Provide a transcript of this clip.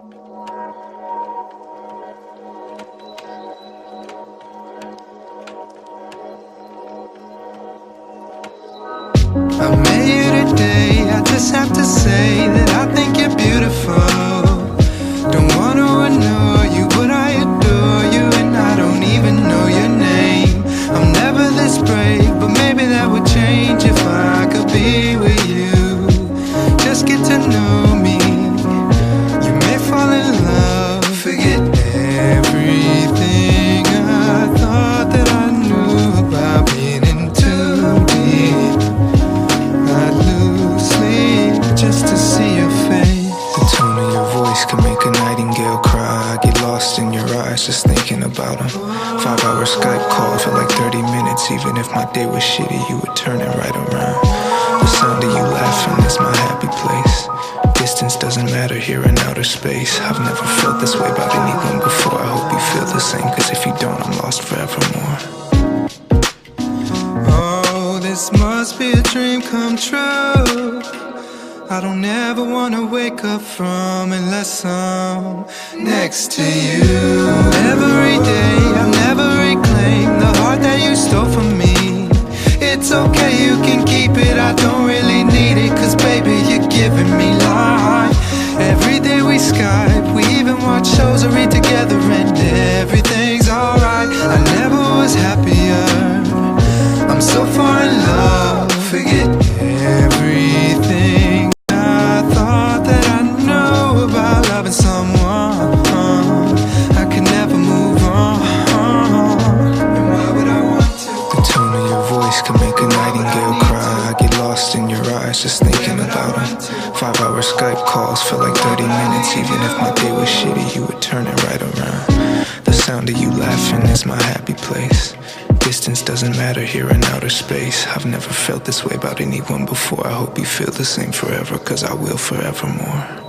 I met you today, I just have to say that I think you're beautiful. Don't wanna annoy you, but I adore you, and I don't even know your name. I'm never this brave, but maybe that would change if I could be with you. Just get to know me, you may fall in love. Forget everything I thought that I knew about being in too deep. I'd lose sleep just to see your face. The tone of your voice can make a nightingale cry. I get lost in your eyes just thinking about them. 5-hour Skype call for like 30 minutes. Even if my day was shitty, you would turn it right around. The sound of you laughing is my happy place. Distance doesn't matter here in outer space. I've never felt this way about anyone before. I hope you feel the same, cause if you don't, I'm lost forevermore. Oh, this must be a dream come true. I don't ever wanna wake up from unless I'm next to you. Every day I'll never reclaim the heart that you stole from me. It's okay, you can keep it, I don't really need it, cause baby you're giving me life. Every day we Skype, we even watch shows or read together, and everything's alright. I never was happier, I'm so far in love. Forget everything I thought that I know about loving someone. I can never move on, and why would I want to? The tone of your voice can make a nightingale cry. I get lost in your eyes just thinking about them. 5-hour Skype calls for like 30 minutes. Even if my day was shitty, you would turn it right around. The sound of you laughing is my happy place. Distance doesn't matter here in outer space. I've never felt this way about anyone before. I hope you feel the same forever, cause I will forevermore.